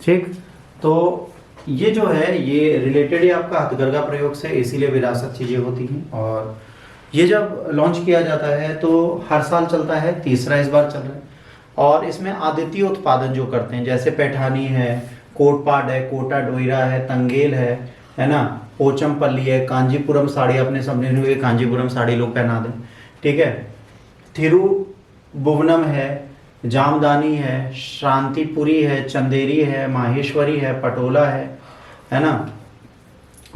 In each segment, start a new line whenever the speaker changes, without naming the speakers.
ठीक, तो ये जो है ये रिलेटेड ही आपका हथकरघा प्रयोग से, इसीलिए विरासत चीज़ें होती हैं। और ये जब लॉन्च किया जाता है तो हर साल चलता है, तीसरा इस बार चल रहा है। और इसमें आदित्य उत्पादन जो करते हैं, जैसे पैठानी है, कोटपाड है, कोटा डोईरा है, तंगेल है ना, पोचमपल्ली है, कांजीपुरम साड़ी, अपने समझे हुए कांजीपुरम साड़ी लोग पहना दें, ठीक है, थिरुभुवनम है, जामदानी है, शांतिपुरी है, चंदेरी है, माहेश्वरी है, पटोला है ना,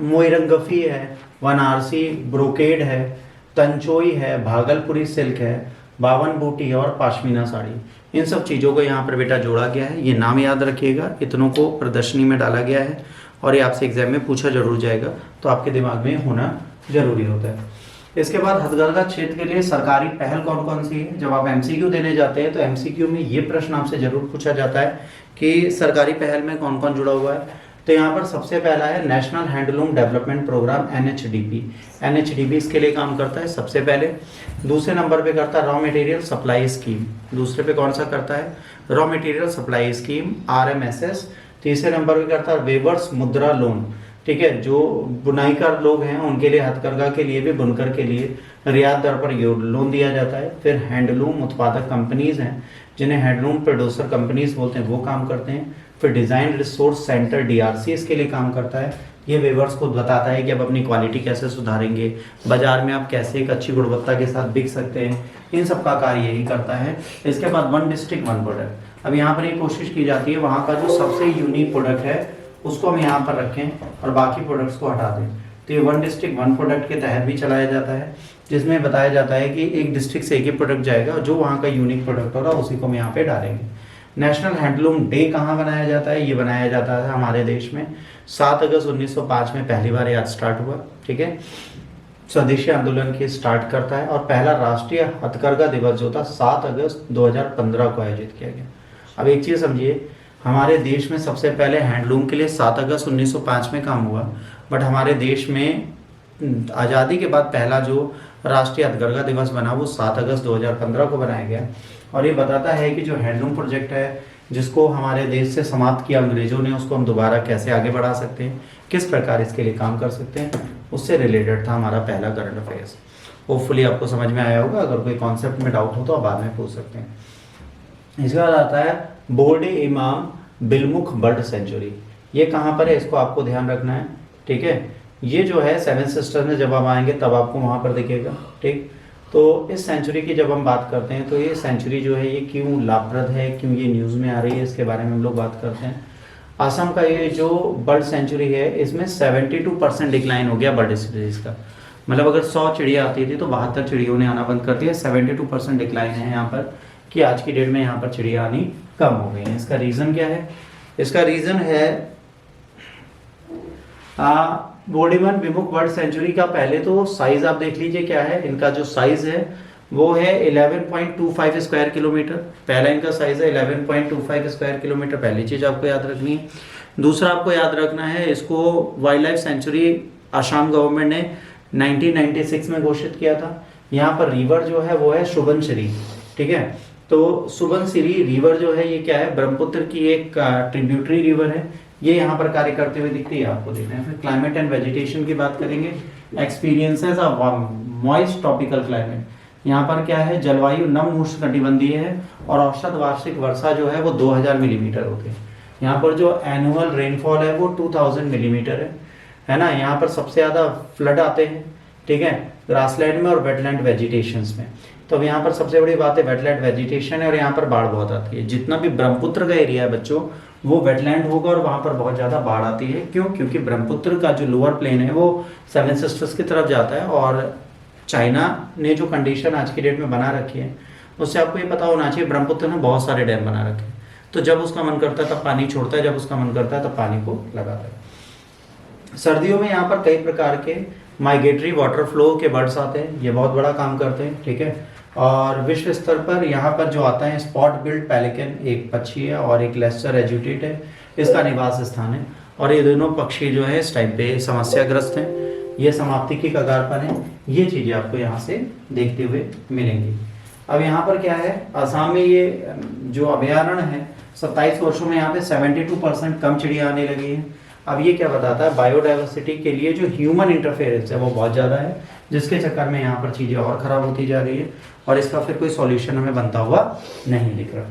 मोइरंगफी है, बनारसी ब्रोकेड है, तंचोई है, भागलपुरी सिल्क है, बावन बूटी और पाशमीना साड़ी। इन सब चीज़ों को यहाँ पर बेटा जोड़ा गया है। ये नाम याद रखिएगा, इतनों को प्रदर्शनी में डाला गया है और ये आपसे एग्जाम में पूछा जरूर जाएगा, तो आपके दिमाग में होना जरूरी होता है। इसके बाद हथकरघा क्षेत्र के लिए सरकारी पहल कौन कौन सी है। जब आप एमसीक्यू देने जाते हैं तो एमसीक्यू में ये प्रश्न आपसे जरूर पूछा जाता है कि सरकारी पहल में कौन कौन जुड़ा हुआ है। तो यहाँ पर सबसे पहला है national handloom development programme, NHDP. NHDP इसके लिए काम करता है सबसे पहले। दूसरे नंबर पे करता है रॉ मटेरियल सप्लाई स्कीम। दूसरे पे कौन सा करता है, रॉ मटेरियल सप्लाई स्कीम, आरएमएसएस। तीसरे नंबर पे करता है वेवर्स मुद्रा लोन, ठीक है, जो बुनाईकार लोग हैं उनके लिए, हथकरघा के लिए भी, बुनकर के लिए रियायत दर पर लोन दिया जाता है। फिर हैंडलूम उत्पादक कंपनीज हैं जिन्हें हैंडलूम प्रोड्यूसर कंपनीज बोलते हैं, वो काम करते हैं। फिर डिज़ाइन रिसोर्स सेंटर डीआरसी इसके लिए काम करता है। ये वेवर्स को बताता है कि अब अपनी क्वालिटी कैसे सुधारेंगे, बाजार में आप कैसे एक अच्छी गुणवत्ता के साथ बिक सकते हैं, इन सब का कार्य यही करता है। इसके बाद वन डिस्ट्रिक्ट वन प्रोडक्ट। अब यहाँ पर ये कोशिश की जाती है वहाँ का जो सबसे यूनिक प्रोडक्ट है उसको हम यहाँ पर रखें और बाकी प्रोडक्ट्स को हटा दें। तो ये वन डिस्ट्रिक्ट वन प्रोडक्ट के तहत भी चलाया जाता है, जिसमें बताया जाता है कि एक डिस्ट्रिक्ट से एक ही प्रोडक्ट जाएगा, जो वहाँ का यूनिक प्रोडक्ट होगा उसी को हम यहाँ पे डालेंगे। नेशनल हैंडलूम डे कहाँ बनाया जाता है, ये बनाया जाता है हमारे देश में 7 अगस्त 1905 में पहली बार याद स्टार्ट हुआ, ठीक है, स्वदेशी आंदोलन के स्टार्ट करता है। और पहला राष्ट्रीय हथकरघा दिवस जो था 7 अगस्त 2015 को आयोजित किया गया। अब एक चीज़ समझिए, हमारे देश में सबसे पहले हैंडलूम के लिए 7 अगस्त 1905 में काम हुआ, बट हमारे देश में आज़ादी के बाद पहला जो राष्ट्रीय हथकरघा दिवस बना वो 7 अगस्त 2015 को बनाया गया। और ये बताता है कि जो हैंडलूम प्रोजेक्ट है जिसको हमारे देश से समाप्त किया अंग्रेजों ने, उसको हम दोबारा कैसे आगे बढ़ा सकते हैं, किस प्रकार इसके लिए काम कर सकते हैं, उससे रिलेटेड था हमारा पहला करंट अफेयर्स। होपफुली आपको समझ में आया होगा। अगर कोई कॉन्सेप्ट में डाउट हो तो आप बाद में पूछ सकते हैं। इसके बाद आता है बोर्डे इमाम बिलमुख बर्ड सेंचुरी। ये कहाँ पर है, इसको आपको ध्यान रखना है, ठीक है। ये जो है सेवन सिस्टर में जब आप आएंगे तब आपको वहाँ पर दिखेगा, ठीक। तो इस सेंचुरी की जब हम बात करते हैं तो ये सेंचुरी जो है ये क्यों लाभप्रद है, क्यों ये न्यूज़ में आ रही है, इसके बारे में हम लोग बात करते हैं। असम का ये जो बर्ड सेंचुरी है इसमें 72% डिक्लाइन हो गया बर्ड स्पीसीज का। मतलब अगर 100 चिड़िया आती थी तो 72 चिड़ियों ने आना बंद कर दिया। 72% डिक्लाइन है यहाँ पर, कि आज की डेट में यहाँ पर चिड़िया आनी कम हो गई है। इसका रीज़न क्या है, इसका रीज़न है बोर्डीमन विमुख बर्ड सेंचुरी का पहले तो साइज आप देख लीजिए क्या है। इनका जो साइज है वो है 11.25 स्क्वायर किलोमीटर। पहला इनका साइज है 11.25 स्क्वायर किलोमीटर, पहली चीज आपको याद रखनी है। दूसरा आपको याद रखना है, इसको wild life sanctuary Assam government ने 1996 में घोषित किया था। यहाँ पर रिवर जो है वो है सुबनसिरी, ठीक है। तो सुबनसिरी रिवर जो है ये क्या है, ब्रह्मपुत्र की एक ट्रिब्यूटरी रिवर है। ये यहाँ पर कार्य करते हुए दिखती है, आपको देखना है। फिर क्लाइमेट एंड वेजिटेशन की बात करेंगे। Experiences of moist tropical climate. यहाँ पर क्या है, जलवायु नम उष्णकटिबंधीय है और औसत वार्षिक वर्षा जो है वो 2000 मिलीमीटर होती है। यहाँ पर जो एनुअल रेनफॉल है वो 2000 मिलीमीटर है ना। यहाँ पर सबसे ज़्यादा फ्लड आते हैं, ठीक है, ग्रासलैंड में और वेटलैंड वेजिटेशंस में। तो अब यहाँ पर सबसे बड़ी बात है वेटलैंड वेजिटेशन है और यहाँ पर बाढ़ बहुत आती है। जितना भी ब्रह्मपुत्र का एरिया है बच्चों वो वेटलैंड होगा और वहाँ पर बहुत ज़्यादा बाढ़ आती है। क्यों? क्योंकि ब्रह्मपुत्र का जो लोअर प्लेन है वो सेवन सिस्टर्स की तरफ जाता है और चाइना ने जो कंडीशन आज की डेट में बना रखी है उससे आपको ये पता होना चाहिए ब्रह्मपुत्र ने बहुत सारे डैम बना रखे हैं। तो जब उसका मन करता है तब पानी छोड़ता है, जब उसका मन करता है तब पानी को लगाता है। सर्दियों में यहाँ पर कई प्रकार के माइग्रेटरी वाटर फ्लो के बर्ड्स आते हैं, ये बहुत बड़ा काम करते हैं, ठीक है। और विश्व स्तर पर यहाँ पर जो आता है स्पॉट बिल्ड पेलिकन, एक पक्षी है और एक लेस्टर एजुटेट है, इसका निवास स्थान है। और ये दोनों पक्षी जो है इस टाइम पे समस्याग्रस्त हैं, ये समाप्ति की कगार पर हैं। ये चीज़ें आपको यहाँ से देखते हुए मिलेंगी। अब यहाँ पर क्या है, असम में ये जो अभयारण्य है 27 वर्षों में यहाँ पे 72% कम चिड़िया आने लगी है। अब ये क्या बताता है, बायोडाइवर्सिटी के लिए जो ह्यूमन इंटरफेरेंस है वो बहुत ज़्यादा है, जिसके चक्कर में यहाँ पर चीज़ें और ख़राब होती जा रही है और इसका फिर कोई सॉल्यूशन हमें बनता हुआ नहीं दिख रहा।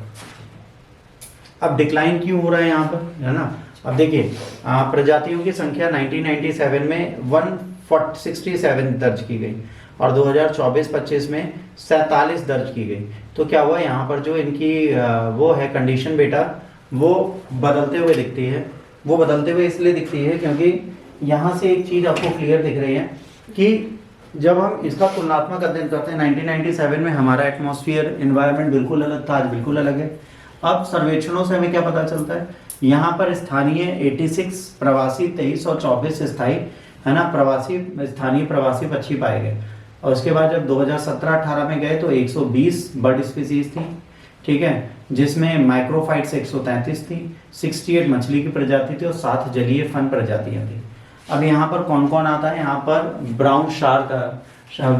अब डिक्लाइन क्यों हो रहा है यहाँ पर, है ना। अब देखिए प्रजातियों की संख्या 1997 में 167 दर्ज की गई और 2024-25 में 47 दर्ज की गई। तो क्या हुआ यहाँ पर जो इनकी वो है कंडीशन बेटा, वो बदलते हुए दिखती है। वो बदलते हुए इसलिए दिखती है क्योंकि यहाँ से एक चीज़ आपको क्लियर दिख रही है कि जब हम इसका तुलनात्मक अध्ययन करते हैं 1997 में हमारा एटमॉस्फेयर एनवायरनमेंट बिल्कुल अलग था, आज बिल्कुल अलग है। अब सर्वेक्षणों से हमें क्या पता चलता है, यहाँ पर स्थानीय 86 प्रवासी 23 और 24 स्थायी, है ना, स्थानीय प्रवासी पक्षी पाए गए। और उसके बाद जब 2017-18 में गए तो 120 बर्ड स्पीसीज थी, ठीक है, जिसमें माइक्रोफाइट्स 133 थी, 68 मछली की प्रजाति थी और 7 जलीय फन प्रजातियां थी। अब यहाँ पर कौन कौन आता है, यहाँ पर ब्राउन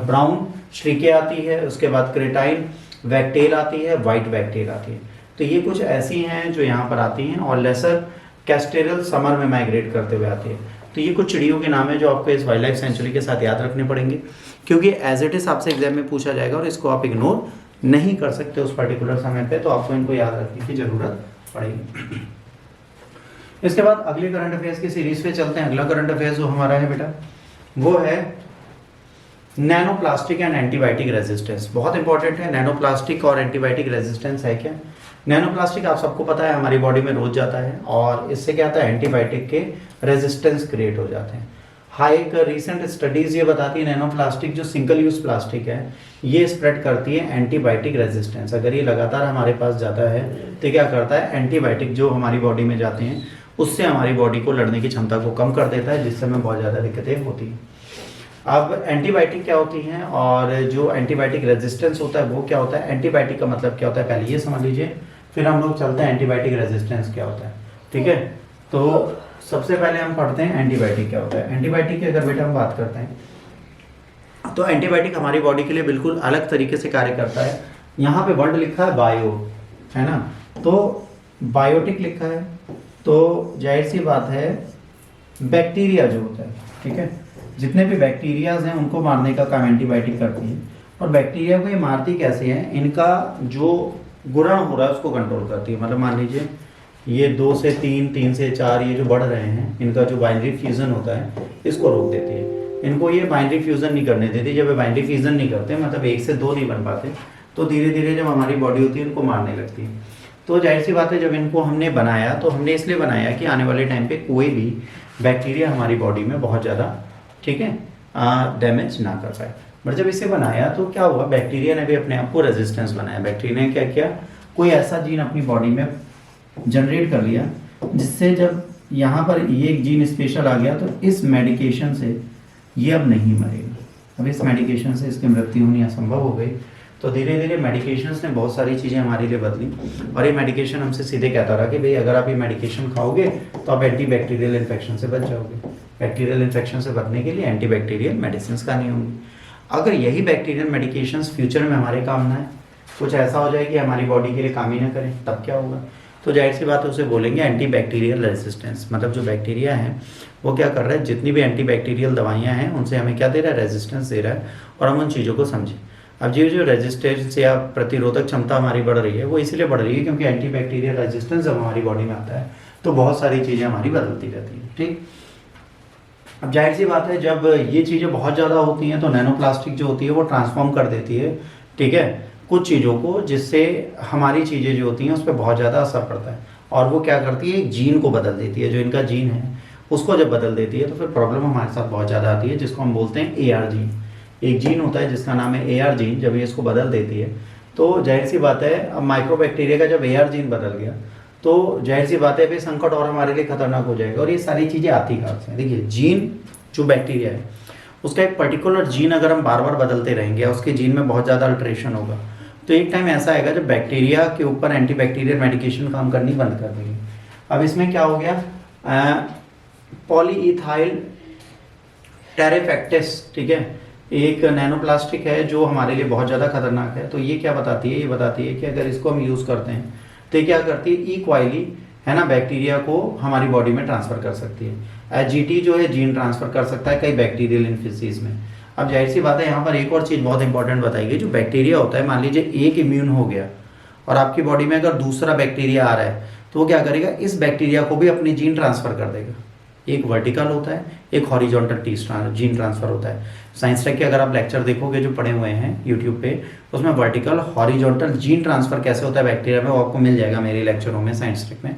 ब्राउन श्रिके आती है, उसके बाद क्रेटाइन वैकटेल आती है, व्हाइट वैकटेल आती है। तो ये कुछ ऐसी हैं जो यहाँ पर आती हैं और लेसर कैस्टेरल समर में माइग्रेट करते हुए आती है। तो ये कुछ चिड़ियों के नाम है जो आपको इस वाइल्ड लाइफ सेंचुरी के साथ याद रखने पड़ेंगे, क्योंकि एज इट इज आपसे एग्जाम में पूछा जाएगा और इसको आप इग्नोर नहीं कर सकते उस पर्टिकुलर समय पे, तो आपको इनको याद रखने की जरूरत पड़ेगी। इसके बाद अगले करंट अफेयर्स की सीरीज पे चलते हैं। अगला करंट अफेयर्स जो हमारा है बेटा वो है nano plastic and antibiotic resistance. बहुत इंपॉर्टेंट है, नैनो प्लास्टिक और एंटीबायोटिक रेजिस्टेंस है क्या। नैनो प्लास्टिक आप सबको पता है हमारी बॉडी में रोज जाता है और इससे क्या होता है, एंटीबायोटिक के रेजिस्टेंस क्रिएट हो जाते हैं। एक रीसेंट स्टडीज ये बताती है नैनो प्लास्टिक जो सिंगल यूज प्लास्टिक है ये स्प्रेड करती है एंटीबायोटिक रेजिस्टेंस। अगर ये लगातार हमारे पास जाता है तो क्या करता है, एंटीबायोटिक जो हमारी बॉडी में जाते हैं उससे हमारी बॉडी को लड़ने की क्षमता को कम कर देता है, जिससे हमें बहुत ज़्यादा दिक्कतें होती हैं। अब एंटीबायोटिक क्या होती हैं और जो एंटीबायोटिक रेजिस्टेंस होता है वो क्या होता है। एंटीबायोटिक का मतलब क्या होता है पहले ये समझ लीजिए, फिर हम लोग चलते हैं एंटीबायोटिक रेजिस्टेंस क्या होता है, ठीक है। तो सबसे पहले हम पढ़ते हैं एंटीबायोटिक क्या होता है। एंटीबायोटिक की अगर बेटा हम बात करते हैं तो एंटीबायोटिक हमारी बॉडी के लिए बिल्कुल अलग तरीके से कार्य करता है। यहाँ पे वर्ड लिखा है बायो, है ना, तो बायोटिक लिखा है, तो जाहिर सी बात है बैक्टीरिया जो होता है, ठीक है, जितने भी बैक्टीरियाज हैं उनको मारने का काम एंटीबायोटिक करती है। और बैक्टीरिया को ये मारती कैसे है, इनका जो गुणन हो रहा है उसको कंट्रोल करती है। मतलब मान लीजिए ये 2 से 3, 3 से 4 ये जो बढ़ रहे हैं, इनका जो बाइनरी फ्यूजन होता है इसको रोक देती है। इनको ये बाइनरी फ्यूजन नहीं करने देती। जब ये बाइनरी फ्यूजन नहीं करते, मतलब 1 से 2 नहीं बन पाते, तो धीरे धीरे जब हमारी बॉडी होती है इनको मारने लगती है। तो जाहिर सी बात है जब इनको हमने बनाया तो हमने इसलिए बनाया कि आने वाले टाइम पे कोई भी बैक्टीरिया हमारी बॉडी में बहुत ज़्यादा, ठीक है, डैमेज ना कर पाए। बट जब इसे बनाया तो क्या हुआ, बैक्टीरिया ने भी अपने आप को रेजिस्टेंस बनाया। बैक्टीरिया ने क्या किया, कोई ऐसा जीन अपनी बॉडी में जनरेट कर लिया जिससे जब यहाँ पर ये एक जीन स्पेशल आ गया तो इस मेडिकेशन से ये अब नहीं मरेगा। अब इस मेडिकेशन से इसकी मृत्यु होनी असंभव हो गई। तो धीरे धीरे मेडिकेशंस ने बहुत सारी चीज़ें हमारे लिए बदली और ये मेडिकेशन हमसे सीधे कहता रहा कि भाई अगर आप ये मेडिकेशन खाओगे तो आप एंटी बैक्टीरियल इन्फेक्शन से बच जाओगे। बैक्टीरियल इन्फेक्शन से बचने के लिए एंटी बैक्टीरियल मेडिसिन खानी होंगी। अगर यही बैक्टीरियल मेडिकेशंस फ्यूचर में हमारे काम ना है, कुछ ऐसा हो जाए कि हमारी बॉडी के लिए काम ही ना करें, तब क्या होगा। तो जाहिर सी बात है उसे बोलेंगे एंटी बैक्टीरियल रेजिस्टेंस। मतलब जो बैक्टीरिया है वो क्या कर रहा है, जितनी भी एंटी बैक्टीरियल दवाइयाँ हैं उनसे हमें क्या दे रहा है, रेजिस्टेंस दे रहा है। और हम उन चीज़ों को समझें। अब ये जो रेजिस्टेंस या प्रतिरोधक क्षमता हमारी बढ़ रही है वो इसीलिए बढ़ रही है क्योंकि एंटी बैक्टीरियल रेजिस्टेंस जब हमारी बॉडी में आता है तो बहुत सारी चीज़ें हमारी बदलती रहती हैं, ठीक। अब जाहिर सी बात है जब ये चीज़ें बहुत ज़्यादा होती हैं तो नैनो प्लास्टिक जो होती है वो ट्रांसफॉर्म कर देती है, ठीक है, कुछ चीज़ों को, जिससे हमारी चीज़ें जो होती हैं उस पर बहुत ज़्यादा असर पड़ता है। और वो क्या करती है, एक जीन को बदल देती है। जो इनका जीन है उसको जब बदल देती है तो फिर प्रॉब्लम हमारे साथ बहुत ज़्यादा आती है, जिसको हम बोलते हैं AR जीन। एक जीन होता है जिसका नाम है AR जीन। जब ये इसको बदल देती है तो जाहिर सी बात है अब माइक्रोबैक्टीरिया का जब AR जीन बदल गया तो जाहिर सी बात है फिर संकट और हमारे लिए खतरनाक हो जाएगा। और ये सारी चीज़ें आती कहाँ से, देखिए जीन जो बैक्टीरिया है उसका एक पर्टिकुलर जीन अगर हम बार बार बदलते रहेंगे, उसके जीन में बहुत ज़्यादा अल्ट्रेशन होगा, तो एक टाइम ऐसा आएगा जब बैक्टीरिया के ऊपर एंटी बैक्टीरियल मेडिकेशन काम करनी बंद कर देगी। अब इसमें क्या हो गया, पॉलीइथाइल टेरेफैक्टिस, ठीक है, एक नैनोप्लास्टिक है जो हमारे लिए बहुत ज़्यादा खतरनाक है। तो ये क्या बताती है, ये बताती है कि अगर इसको हम यूज़ करते हैं तो ये क्या करती है, इक्वाइली है ना बैक्टीरिया को हमारी बॉडी में ट्रांसफर कर सकती है। एचजीटी जो है जीन ट्रांसफर कर सकता है कई बैक्टीरियल इन्फेसिस में। अब जाहिर सी बात है यहाँ पर एक और चीज़ बहुत इंपॉर्टेंट बताई गई, जो बैक्टीरिया होता है, मान लीजिए एक इम्यून हो गया और आपकी बॉडी में अगर दूसरा बैक्टीरिया आ रहा है तो वो क्या करेगा, इस बैक्टीरिया को भी अपनी जीन ट्रांसफर कर देगा। एक वर्टिकल होता है, एक हॉरिजॉन्टल जीन ट्रांसफर होता है। साइंस टेक के अगर आप लेक्चर देखोगे जो पढ़े हुए हैं यूट्यूब पे, उसमें वर्टिकल हॉरिजॉन्टल जीन ट्रांसफर कैसे होता है बैक्टीरिया में, वो आपको मिल जाएगा मेरे लेक्चरों में साइंस टेक में।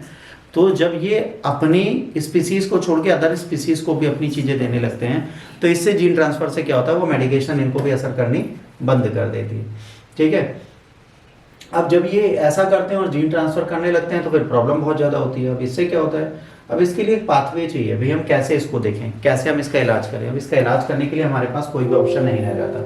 तो जब ये अपनी स्पीसीज को छोड़ के अदर स्पीसीज को भी अपनी चीज़ें देने लगते हैं, तो इससे जीन ट्रांसफर से क्या होता है, वो मेडिकेशन इनको भी असर करनी बंद कर देती है। ठीक है, अब जब ये ऐसा करते हैं और जीन ट्रांसफर करने लगते हैं तो फिर प्रॉब्लम बहुत ज़्यादा होती है। अब इससे क्या होता है, अब इसके लिए एक पाथवे चाहिए, भाई हम कैसे इसको देखें, कैसे हम इसका इलाज करें। अब इसका इलाज करने के लिए हमारे पास कोई भी ऑप्शन नहीं रह जाता।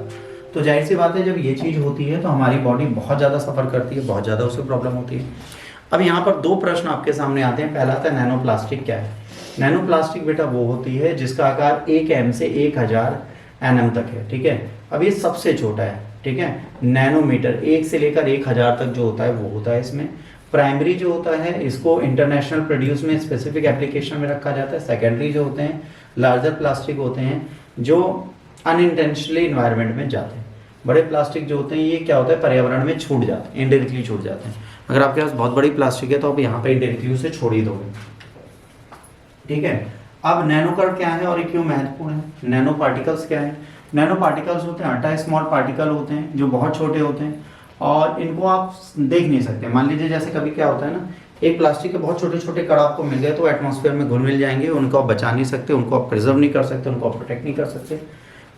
तो जाहिर सी बात है जब ये चीज़ होती है तो हमारी बॉडी बहुत ज़्यादा सफ़र करती है, बहुत ज़्यादा उसे प्रॉब्लम होती है। अब यहाँ पर दो प्रश्न आपके सामने आते हैं। पहला आता है नैनोप्लास्टिक क्या है। नैनोप्लास्टिक बेटा वो होती है जिसका आकार 1 एम से 1000 nm तक है। ठीक है, अब ये सबसे छोटा है। ठीक है, नैनोमीटर 1 से लेकर 1000 तक जो होता है वो होता है इसमें। प्राइमरी जो होता है इसको इंटरनेशनल प्रोड्यूस में स्पेसिफिक एप्लीकेशन में रखा जाता है। सेकेंडरी जो होते हैं लार्जर प्लास्टिक होते हैं जो अनइंटेंशनली इन्वायरमेंट में जाते हैं। बड़े प्लास्टिक जो होते हैं ये क्या होता है, पर्यावरण में छूट जाते हैं, इनडायरेक्टली छूट जाते हैं। अगर आपके पास बहुत बड़ी प्लास्टिक है तो आप यहाँ पे इनडायरेक्टली उसे छोड़ ही दोगे। ठीक है, अब नैनोकण क्या है और ये क्यों महत्वपूर्ण है। नैनो पार्टिकल्स क्या है, नैनो पार्टिकल्स होते हैं अल्ट्रा स्मॉल पार्टिकल होते हैं जो बहुत छोटे होते हैं और इनको आप देख नहीं सकते। मान लीजिए जैसे कभी क्या होता है ना, एक प्लास्टिक के बहुत छोटे छोटे कण आपको मिल गए तो एटमॉस्फेयर में घुल मिल जाएंगे, उनको आप बचा नहीं सकते, उनको आप प्रिजर्व नहीं कर सकते, उनको आप प्रोटेक्ट नहीं कर सकते।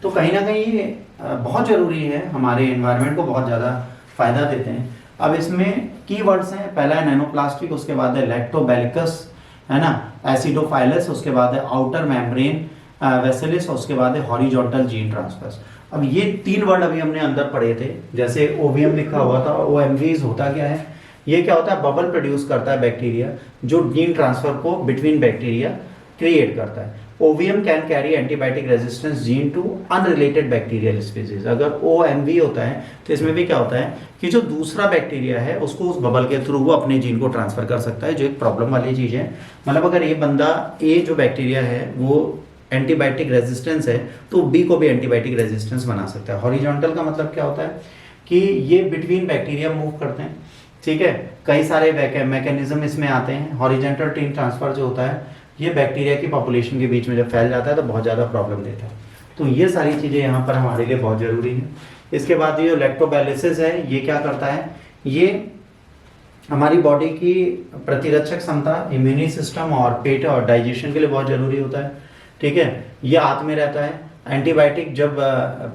तो कहीं ना कहीं ये बहुत ज़रूरी है, हमारे एनवायरनमेंट को बहुत ज़्यादा फायदा देते हैं। अब इसमें कीवर्ड्स हैं, पहला है नैनोप्लास्टिक, उसके बाद है लैक्टोबैलिकस है ना, एसिडोफाइलस, उसके बाद है आउटर मेम्ब्रेन वेसिलिस, उसके बाद है हॉरिजॉन्टल जीन ट्रांसफर्स। अब ये 3 वर्ड अभी हमने अंदर पढ़े थे, जैसे ओवीएम लिखा हुआ था। ओएमवीज होता क्या है, ये क्या होता है, बबल प्रोड्यूस करता है बैक्टीरिया जो जीन ट्रांसफर को बिटवीन बैक्टीरिया क्रिएट करता है। OVM can carry antibiotic resistance gene to unrelated bacterial species. अगर ओएमवी होता है तो इसमें भी क्या होता है कि जो दूसरा बैक्टीरिया है उसको उस बबल के थ्रू वो अपने जीन को ट्रांसफर कर सकता है, जो एक प्रॉब्लम वाली चीज़ है। मतलब अगर ये बंदा ए जो बैक्टीरिया है वो एंटीबायोटिक रेजिस्टेंस है तो बी को भी एंटीबायोटिक रेजिस्टेंस बना सकता है। हॉरिजॉन्टल का मतलब क्या होता है कि ये बिटवीन बैक्टीरिया मूव करते हैं। ठीक है, कई सारे मैकेनिज्म इसमें आते हैं। हॉरिजॉन्टल जीन ट्रांसफर जो होता है ये बैक्टीरिया की पॉपुलेशन के बीच में जब फैल जाता है तो बहुत ज़्यादा प्रॉब्लम देता है। तो ये सारी चीज़ें यहाँ पर हमारे लिए बहुत ज़रूरी है। इसके बाद ये लैक्टोबैलिसिस है, ये क्या करता है, ये हमारी बॉडी की प्रतिरक्षक क्षमता, इम्यूनी सिस्टम और पेट और डाइजेशन के लिए बहुत ज़रूरी होता है। ठीक है, ये आंत में रहता है। एंटीबायोटिक जब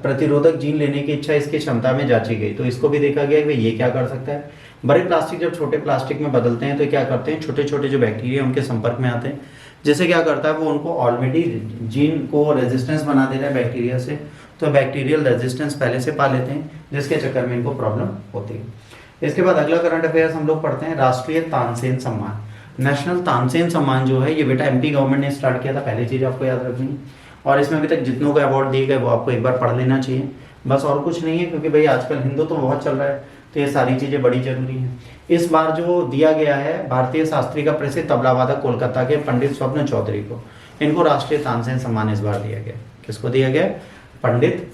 प्रतिरोधक जीन लेने की इच्छा इसकी क्षमता में जांची गई तो इसको भी देखा गया कि ये क्या कर सकता है। बड़े प्लास्टिक जब छोटे प्लास्टिक में बदलते हैं तो क्या करते हैं, छोटे छोटे जो बैक्टीरिया उनके संपर्क में आते हैं, जैसे क्या करता है वो उनको ऑलरेडी जीन को रेजिस्टेंस बना दे रहा है बैक्टीरिया से, तो बैक्टीरियल रेजिस्टेंस पहले से पा लेते हैं जिसके चक्कर में इनको प्रॉब्लम होती है। इसके बाद अगला करंट अफेयर्स हम लोग पढ़ते हैं, राष्ट्रीय तानसेन सम्मान। नेशनल तानसेन सम्मान जो है ये बेटा एमपी गवर्नमेंट ने स्टार्ट किया था, पहली चीज़ आपको याद रखनी है। और इसमें अभी तक जितनों को अवार्ड दिए गए वो आपको एक बार पढ़ लेना चाहिए, बस और कुछ नहीं है, क्योंकि भाई आजकल हिंदू तो बहुत चल रहा है तो ये सारी चीज़ें बड़ी जरूरी हैं। इस बार जो दिया गया है भारतीय शास्त्री का प्रसिद्ध तबला वादक कोलकाता के पंडित स्वप्न चौधरी को, इनको राष्ट्रीय तानसेन सम्मान इस बार दिया गया। किसको दिया गया, पंडित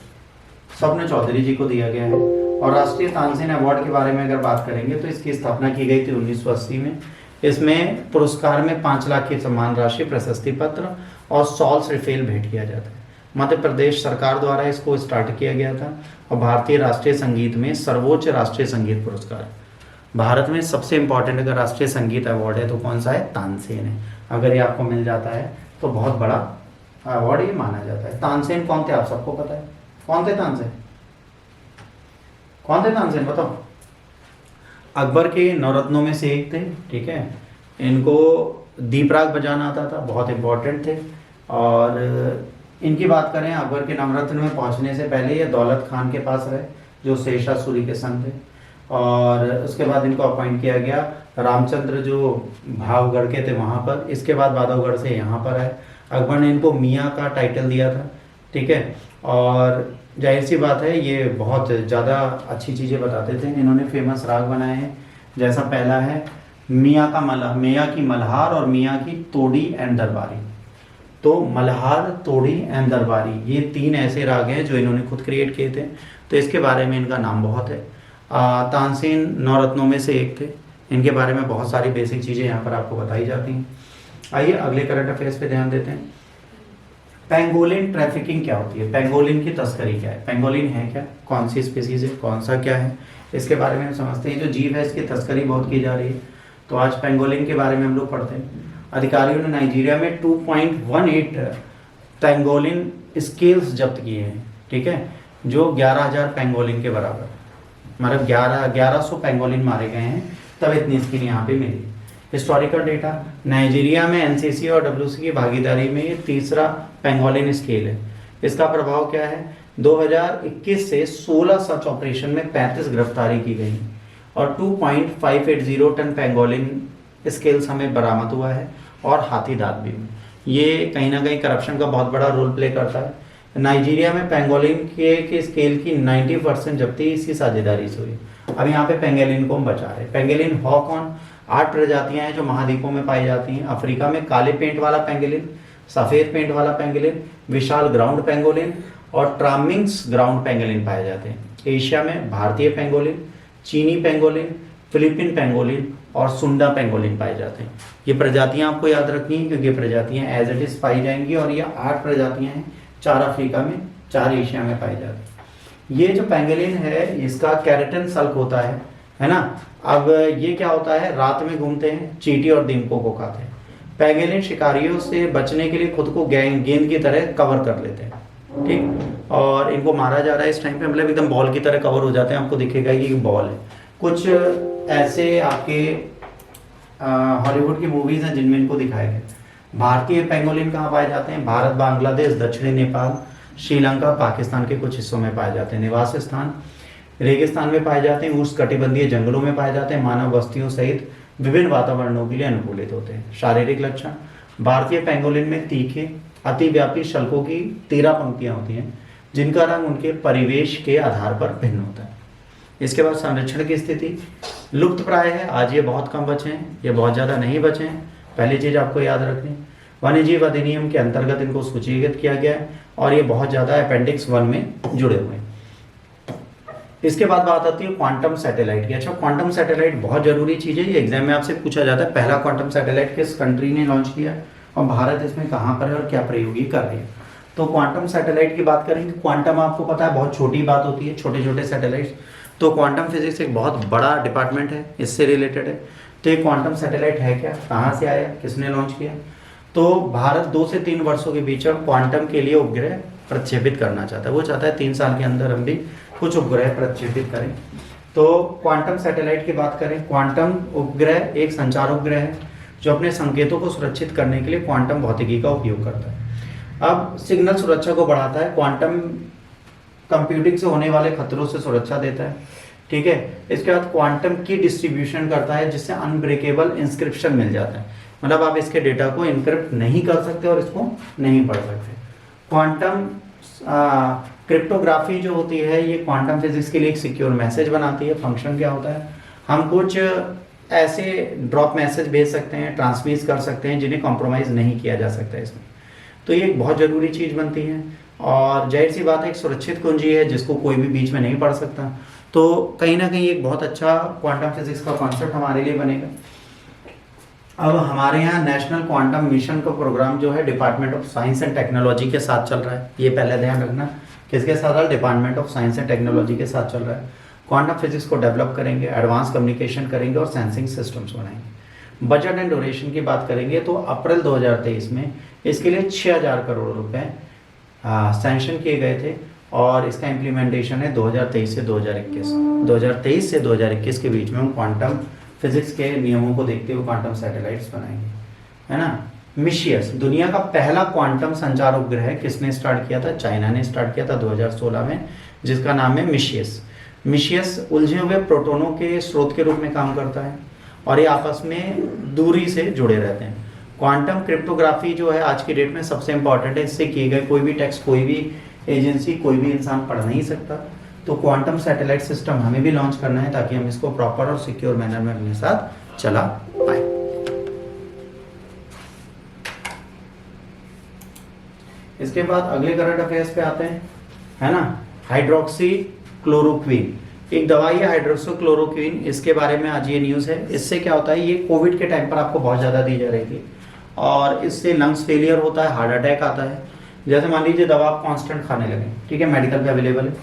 स्वप्न चौधरी जी को दिया गया है। और राष्ट्रीय तानसेन अवार्ड के बारे में अगर बात करेंगे तो इसकी स्थापना की गई थी 1980 में। इसमें पुरस्कार में 5 लाख की सम्मान राशि, प्रशस्ति पत्र और सॉल्स रिफिल भेंट किया जाता है। मध्य प्रदेश सरकार द्वारा इसको स्टार्ट किया गया था और भारतीय राष्ट्रीय संगीत में सर्वोच्च राष्ट्रीय संगीत पुरस्कार। भारत में सबसे इंपॉर्टेंट अगर राष्ट्रीय संगीत अवार्ड है तो कौन सा है, तानसेन है। अगर ये आपको मिल जाता है तो बहुत बड़ा अवार्ड ये माना जाता है। तानसेन कौन थे आप सबको पता है, कौन थे तानसेन, कौन थे तानसेन बताओ। अकबर के नवरत्नों में से एक थे। ठीक है, इनको दीपराग बजाना आता था, बहुत इंपॉर्टेंट थे। और इनकी बात करें अकबर के नवरत्न में पहुंचने से पहले ये दौलत खान के पास रहे जो शेरशाह सूरी के सन थे। और उसके बाद इनको अपॉइंट किया गया रामचंद्र जो भावगढ़ के थे वहाँ पर। इसके बाद बादवगढ़ से यहाँ पर आए। अकबर ने इनको मियाँ का टाइटल दिया था। ठीक है, और जाहिर सी बात है ये बहुत ज़्यादा अच्छी चीज़ें बताते थे। इन्होंने फेमस राग बनाए हैं, जैसा पहला है मियाँ की मल्हार और मियाँ की तोड़ी एंड दरबारी। तो मल्हार, तोड़ी एंड दरबारी ये 3 ऐसे राग हैं जो इन्होंने खुद क्रिएट किए थे, तो इसके बारे में इनका नाम बहुत है। तानसेन नौरत्नों में से एक थे, इनके बारे में बहुत सारी बेसिक चीज़ें यहाँ पर आपको बताई जाती हैं। आइए अगले करंट अफेयर्स पे ध्यान देते हैं। पेंगोलिन ट्रैफिकिंग क्या होती है, पेंगोलिन की तस्करी क्या है, पेंगोलिन है क्या, कौन सी स्पीसीज है, कौन सा क्या है, इसके बारे में हम समझते हैं। जो जीव है इसकी तस्करी बहुत की जा रही है, तो आज पेंगोलिन के बारे में हम लोग पढ़ते हैं। अधिकारियों ने नाइजीरिया में 2.18 पेंगोलिन स्केल्स जब्त किए हैं, ठीक है, जो 11,000 पेंगोलिन के बराबर, मतलब 1100 पेंगोलिन मारे गए हैं, तब इतनी स्किन यहाँ पे मिली। हिस्टोरिकल डेटा, नाइजीरिया में एनसीसी और डब्ल्यूसी की भागीदारी में ये तीसरा पेंगोलिन स्केल है। इसका प्रभाव क्या है, 2021 से 16 सर्च ऑपरेशन में 35 गिरफ्तारी की गई और 2.580 टन पेंगोलिन स्केल्स हमें बरामद हुआ है, और हाथी दांत भी। ये कहीं ना कहीं करप्शन का बहुत बड़ा रोल प्ले करता है। नाइजीरिया में पेंगोलिन के स्केल की 90% जब्ती इसी साझेदारी से हुई। अब यहाँ पे पेंगोलिन को हम बचा रहे हैं। पेंगोलिन हॉकॉन 8 प्रजातियां हैं जो महाद्वीपों में पाई जाती हैं। अफ्रीका में काले पेंट वाला पेंगोलिन, सफेद पेंट वाला पेंगोलिन, विशाल ग्राउंड पेंगोलिन और ट्रामिंग्स ग्राउंड पेंगोलिन पाए जाते हैं। एशिया में भारतीय पेंगोलिन, चीनी पेंगोलिन, फिलीपीन पेंगोलिन और सुंडा पेंगोलिन पाए जाते हैं। ये प्रजातियां आपको याद रखनी है क्योंकि प्रजातियां एज इट इज पाई जाएंगी, और ये 8 प्रजातियां हैं, 4 अफ्रीका में, 4 एशिया में पाई जाती है। ये जो पेंगोलिन है इसका कैरेटन सल्क होता है ना। अब ये क्या होता है, रात में घूमते हैं, चींटी और दीमकों को खाते हैं। पेंगोलिन शिकारियों से बचने के लिए खुद को गेंद की तरह कवर कर लेते हैं, ठीक, और इनको मारा जा रहा है इस टाइम पे, मतलब एकदम बॉल की तरह कवर हो जाते हैं। आपको दिखेगा कि बॉल है। कुछ ऐसे आपके हॉलीवुड की मूवीज हैं जिनमें इनको दिखाया गया। भारतीय पेंगोलिन कहाँ पाए जाते हैं, भारत, बांग्लादेश, दक्षिणी नेपाल, श्रीलंका, पाकिस्तान के कुछ हिस्सों में पाए जाते हैं। निवास स्थान रेगिस्तान में पाए जाते हैं, उष्णकटिबंधीय जंगलों में पाए जाते हैं, मानव बस्तियों सहित विभिन्न वातावरणों के लिए अनुकूलित होते हैं। शारीरिक लक्षण, भारतीय पेंगोलिन में तीखे अतिव्यापी शल्कों की 13 पंक्तियां होती हैं जिनका रंग उनके परिवेश के आधार पर भिन्न होता है। इसके बाद संरक्षण की स्थिति लुप्त प्राय है, आज ये बहुत कम बचे हैं, ये बहुत ज़्यादा नहीं बचे हैं। पहली चीज़ आपको याद रखनी, वन्यजीव अधिनियम के अंतर्गत इनको सूचीकृत किया गया है और ये बहुत ज़्यादा अपेंडिक्स 1 में जुड़े हुए हैं। इसके बाद बात आती है क्वांटम सैटेलाइट की। अच्छा, क्वांटम सैटेलाइट बहुत जरूरी चीज़ है, ये एग्जाम में आपसे पूछा जाता है। पहला क्वांटम सैटेलाइट किस कंट्री ने लॉन्च किया और भारत इसमें कहाँ पर है और क्या प्रयोग कर रही है। तो क्वांटम सैटेलाइट की बात करेंगे। क्वांटम आपको पता है बहुत छोटी बात होती है, छोटे छोटे सैटेलाइट्स। तो क्वांटम फिजिक्स एक बहुत बड़ा डिपार्टमेंट है, इससे रिलेटेड है। तो ये क्वांटम सैटेलाइट है क्या, कहाँ से आया, किसने लॉन्च किया। तो भारत 2 से 3 वर्षों के बीच क्वांटम के लिए उपग्रह प्रक्षेपित करना चाहता है। वो चाहता है 3 साल के अंदर हम भी कुछ उपग्रह प्रक्षेपित करें। तो क्वांटम सैटेलाइट की बात करें, क्वांटम उपग्रह एक संचार उपग्रह है जो अपने संकेतों को सुरक्षित करने के लिए क्वांटम भौतिकी का उपयोग करता है। अब सिग्नल सुरक्षा को बढ़ाता है, क्वांटम कंप्यूटिंग से होने वाले खतरों से सुरक्षा देता है, ठीक है। इसके बाद क्वांटम की डिस्ट्रीब्यूशन करता है जिससे अनब्रेकेबल इंस्क्रिप्शन मिल जाता है, मतलब आप इसके डेटा को इनक्रिप्ट नहीं कर सकते और इसको नहीं पढ़ सकते। क्वांटम क्रिप्टोग्राफी जो होती है ये क्वांटम फिजिक्स के लिए एक सिक्योर मैसेज बनाती है। फंक्शन क्या होता है, हम कुछ ऐसे ड्रॉप मैसेज भेज सकते हैं, ट्रांसमिट कर सकते हैं जिन्हें कॉम्प्रोमाइज़ नहीं किया जा सकता इसमें। तो ये एक बहुत ज़रूरी चीज़ बनती है और जाहिर सी बात है एक सुरक्षित कुंजी है जिसको कोई भी बीच में नहीं पढ़ सकता। तो कहीं ना कहीं एक बहुत अच्छा क्वांटम फिजिक्स का कॉन्सेप्ट हमारे लिए बनेगा। अब हमारे यहाँ नेशनल क्वांटम मिशन का प्रोग्राम जो है department of science and technology के साथ चल रहा है। ये पहले ध्यान रखना, किसके साथ, department of science and technology के साथ चल रहा है। क्वांटम फिजिक्स को डेवलप करेंगे, एडवांस कम्युनिकेशन करेंगे और सेंसिंग सिस्टम्स बनाएंगे। बजट एंड ड्यूरेशन की बात करेंगे तो अप्रैल 2023 में इसके लिए 6000 करोड़ रुपए सैंक्शन किए गए थे और इसका इम्प्लीमेंटेशन है 2023 से 2021। 2023 से 2021 के बीच में हम क्वांटम फिजिक्स के नियमों को देखते हुए क्वांटम सैटेलाइट्स बनाएंगे, है ना। मिशियस दुनिया का पहला क्वांटम संचार उपग्रह किसने स्टार्ट किया था, चाइना ने स्टार्ट किया था 2016 में, जिसका नाम है मिशियस। मिशियस उलझे हुए प्रोटॉनों के स्रोत के रूप में काम करता है और ये आपस में दूरी से जुड़े रहते हैं। क्वांटम क्रिप्टोग्राफी जो है आज की डेट में सबसे इंपॉर्टेंट है, इससे किए गए कोई भी टेक्स्ट, कोई भी एजेंसी, कोई भी इंसान पढ़ नहीं सकता। तो क्वांटम सैटेलाइट सिस्टम हमें भी लॉन्च करना है ताकि हम इसको प्रॉपर और सिक्योर मैनर में अपने साथ चला इसके बाद अगले करंट अफेयर्स पे आते हैं, है ना। हाइड्रोक्सी क्लोरोक्विन एक दवाई है, हाइड्रोक्सी क्लोरोक्विन, इसके बारे में आज ये न्यूज़ है। इससे क्या होता है, ये कोविड के टाइम पर आपको बहुत ज़्यादा दी जा रही थी और इससे लंग्स फेलियर होता है, हार्ट अटैक आता है। जैसे मान लीजिए दवा आप कांस्टेंट खाने लगे, ठीक है, मेडिकल पे अवेलेबल है,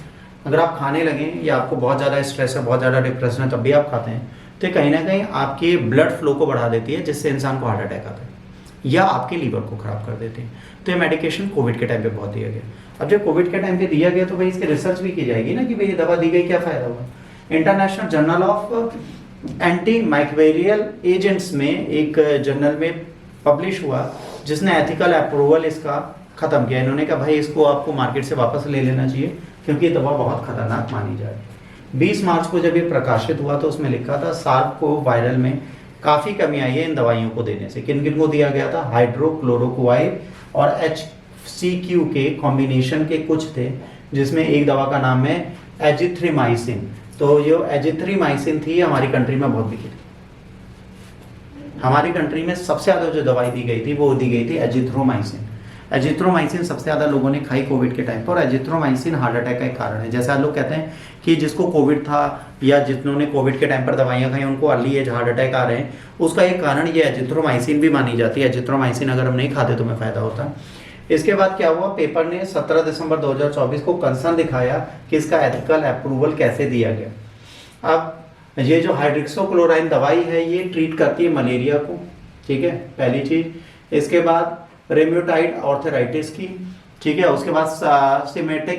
अगर आप खाने लगे या आपको बहुत ज़्यादा स्ट्रेस है, बहुत ज़्यादा डिप्रेशन है, तब भी आप खाते हैं, तो कहीं ना कहीं आपके ब्लड फ्लो को बढ़ा देती है, जिससे इंसान को हार्ट अटैक आता है या आपके लीवर को खराब कर देते हैं। तो ये मेडिकेशन कोविड के टाइम पे बहुत दिया गया। अब जब कोविड के टाइम पे दिया गया तो भाई इसकी रिसर्च भी की जाएगी ना कि भाई ये दवा दी गई, क्या फायदा हुआ। International journal of anti microbial agents में एक जर्नल में पब्लिश हुआ, जिसने एथिकल अप्रूवल इसका खत्म किया। इन्होंने कहा भाई इसको आपको मार्केट से वापस ले लेना चाहिए क्योंकि ये दवा बहुत खतरनाक मानी जा रही है। 20 मार्च को जब ये प्रकाशित हुआ तो उसमें लिखा था सार्क को वायरल में काफ़ी कमी आई है इन दवाइयों को देने से। किन किन को दिया गया था, हाइड्रोक्लोरोक्वाइन और HCQ के कॉम्बिनेशन के कुछ थे, जिसमें एक दवा का नाम है एजिथ्रोमाइसिन। तो जो एजिथ्रोमाइसिन थी हमारी कंट्री में बहुत बिकी थी। हमारी कंट्री में सबसे ज़्यादा जो दवाई दी गई थी वो दी गई थी एजिथ्रोमाइसिन। एजिथ्रोमाइसिन सबसे ज़्यादा लोगों ने खाई कोविड के टाइम पर, और एजिथ्रोमाइसिन हार्ट अटैक का एक कारण है। जैसा लोग कहते हैं कि जिसको कोविड था या जिन्होंने कोविड के टाइम पर दवाइयाँ खाई उनको अर्ली एज हार्ट अटैक आ रहे हैं, उसका एक कारण ये एजिथ्रोमाइसिन भी मानी जाती है। एजिथ्रोमाइसिन अगर हम नहीं खाते तो हमें फ़ायदा होता है। इसके बाद क्या हुआ, पेपर ने 17 दिसंबर 2024 को कंसर्न दिखाया कि इसका एथिकल अप्रूवल कैसे दिया गया। अब ये जो हाइड्रोक्सीक्लोरोक्विन दवाई है ये ट्रीट करती है मलेरिया को, ठीक है, पहली चीज़। इसके बाद रेम्यूटाइड आर्थराइटिस की, ठीक है, उसके बाद सिमेटिक